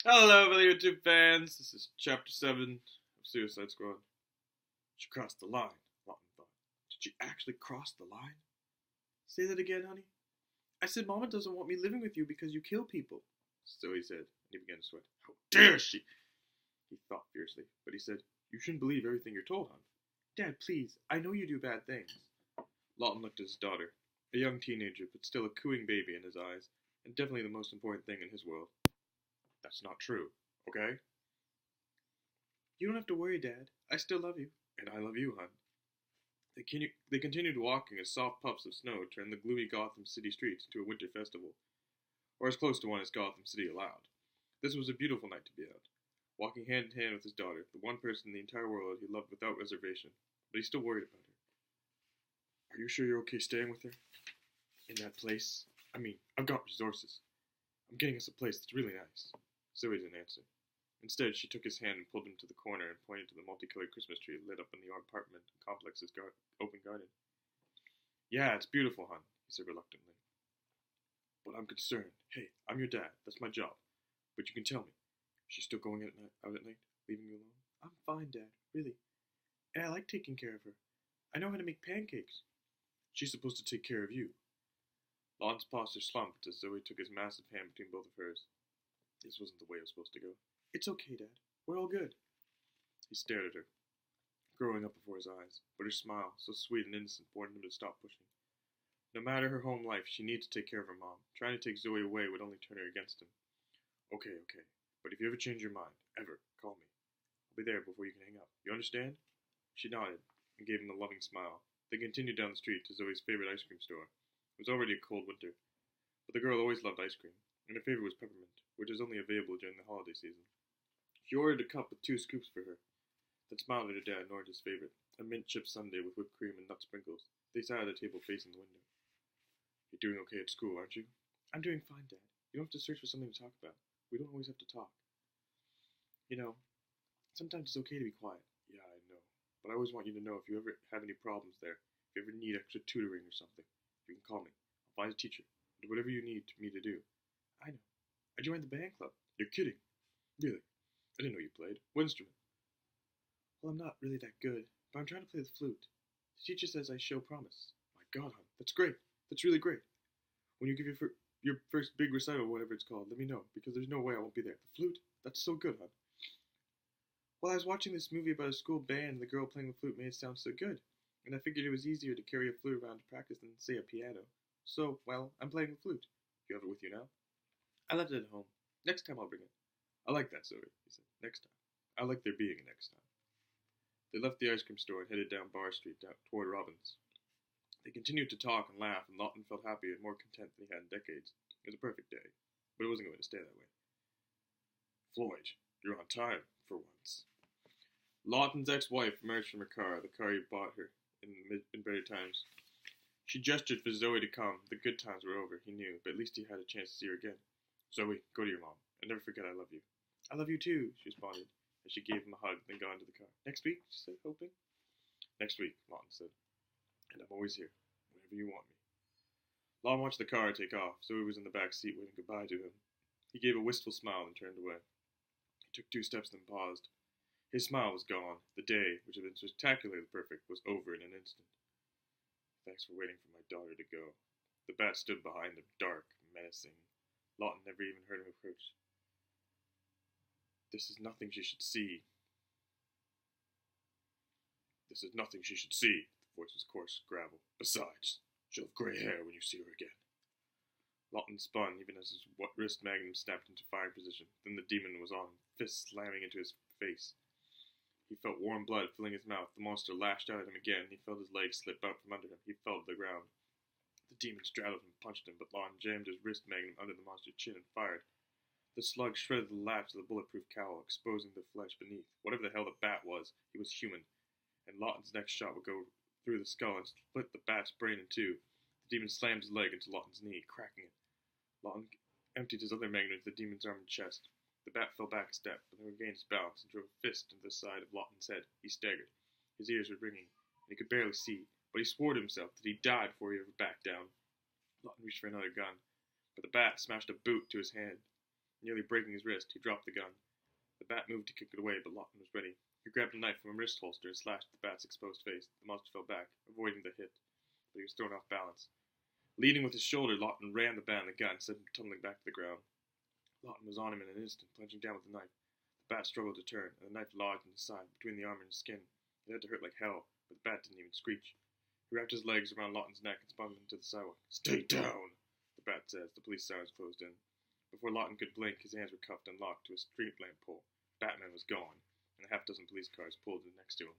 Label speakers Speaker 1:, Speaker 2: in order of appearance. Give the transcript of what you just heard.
Speaker 1: Hello, fellow YouTube fans. This is Chapter 7 of Suicide Squad. She crossed the line, Lawton thought. Did she actually cross the line? Say that again, honey. I said Mama doesn't want me living with you because you kill people. So he said, and he began to sweat. How dare she? He thought fiercely, but he said, You shouldn't believe everything you're told, hon. Dad, please, I know you do bad things. Lawton looked at his daughter, a young teenager, but still a cooing baby in his eyes, and definitely the most important thing in his world. That's not true, okay? You don't have to worry, Dad. I still love you. And I love you, hon. They continued walking as soft puffs of snow turned the gloomy Gotham City streets into a winter festival, or as close to one as Gotham City allowed. This was a beautiful night to be out, walking hand in hand with his daughter, the one person in the entire world he loved without reservation, but he still worried about her. Are you sure you're okay staying with her? In that place? I mean, I've got resources. I'm getting us a place that's really nice. Zoe didn't answer. Instead, she took his hand and pulled him to the corner and pointed to the multicolored Christmas tree lit up in the apartment complex's open garden. Yeah, it's beautiful, hon, he said reluctantly. But I'm concerned. Hey, I'm your dad. That's my job. But you can tell me. She's still going out at night, leaving you alone? I'm fine, Dad, really. And I like taking care of her. I know how to make pancakes. She's supposed to take care of you. Lawton's posture slumped as Zoe took his massive hand between both of hers. This wasn't the way it was supposed to go. It's okay, Dad. We're all good. He stared at her, growing up before his eyes, but her smile, so sweet and innocent, warned him to stop pushing. No matter her home life, she needed to take care of her mom. Trying to take Zoe away would only turn her against him. Okay, but if you ever change your mind, ever, call me. I'll be there before you can hang up. You understand? She nodded and gave him a loving smile. They continued down the street to Zoe's favorite ice cream store. It was already a cold winter, but the girl always loved ice cream, and her favorite was peppermint, which is only available during the holiday season. She ordered a cup with 2 scoops for her, then smiled at her dad and ordered his favorite, a mint chip sundae with whipped cream and nut sprinkles. They sat at a table facing the window. You're doing okay at school, aren't you? I'm doing fine, Dad. You don't have to search for something to talk about. We don't always have to talk. You know, sometimes it's okay to be quiet. Yeah, I know. But I always want you to know if you ever have any problems there, if you ever need extra tutoring or something, you can call me. I'll find a teacher. Do whatever you need me to do. I know. I joined the band club. You're kidding. Really? I didn't know you played. What instrument? Well, I'm not really that good, but I'm trying to play the flute. The teacher says I show promise. My God, hon, that's great. That's really great. When you give your first big recital, whatever it's called, let me know, because there's no way I won't be there. The flute? That's so good, hon. Well, I was watching this movie about a school band, and the girl playing the flute made it sound so good, and I figured it was easier to carry a flute around to practice than, say, a piano. So, well, I'm playing the flute. You have it with you now? I left it at home. Next time I'll bring it. I like that, Zoe, he said. Next time. I like there being a next time. They left the ice cream store and headed down Bar Street toward Robbins. They continued to talk and laugh, and Lawton felt happier and more content than he had in decades. It was a perfect day, but it wasn't going to stay that way. Floyd, you're on time, for once. Lawton's ex-wife emerged from her car, the car he bought her in better times. She gestured for Zoe to come. The good times were over, he knew, but at least he had a chance to see her again. Zoe, go to your mom, and never forget I love you. I love you too, she responded, as she gave him a hug, then got into the car. Next week, she said, hoping. Next week, Lawton said, and I'm always here, whenever you want me. Lawton watched the car take off. Zoe was in the back seat waving goodbye to him. He gave a wistful smile and turned away. He took 2 steps, then paused. His smile was gone. The day, which had been spectacularly perfect, was over in an instant. Thanks for waiting for my daughter to go. The bat stood behind him, dark, menacing. Lawton never even heard him approach. This is nothing she should see. This is nothing she should see. The voice was coarse, gravel. Besides, she'll have gray hair when you see her again. Lawton spun, even as his wrist magnum snapped into firing position. Then the demon was on him, fists slamming into his face. He felt warm blood filling his mouth. The monster lashed out at him again. He felt his legs slip out from under him. He fell to the ground. The demon straddled him and punched him, but Lawton jammed his wrist magnum under the monster's chin and fired. The slug shredded the latch of the bulletproof cowl, exposing the flesh beneath. Whatever the hell the bat was, he was human, and Lawton's next shot would go through the skull and split the bat's brain in 2. The demon slammed his leg into Lawton's knee, cracking it. Lawton emptied his other magnum into the demon's arm and chest. The bat fell back a step, but then regained his balance and drove a fist into the side of Lawton's head. He staggered. His ears were ringing, and he could barely see, but he swore to himself that he died before he ever backed down. Lawton reached for another gun, but the bat smashed a boot to his hand. Nearly breaking his wrist, he dropped the gun. The bat moved to kick it away, but Lawton was ready. He grabbed a knife from a wrist holster and slashed at the bat's exposed face. The monster fell back, avoiding the hit, but he was thrown off balance. Leading with his shoulder, Lawton rammed the bat in the gun, sent him tumbling back to the ground. Lawton was on him in an instant, plunging down with the knife. The bat struggled to turn, and the knife lodged in his side, between the armor and his skin. It had to hurt like hell, but the bat didn't even screech. He wrapped his legs around Lawton's neck and spun him to the sidewalk. "Stay down," the bat said as the police sirens closed in. Before Lawton could blink, his hands were cuffed and locked to a street lamp pole. Batman was gone, and a half-dozen police cars pulled in next to him.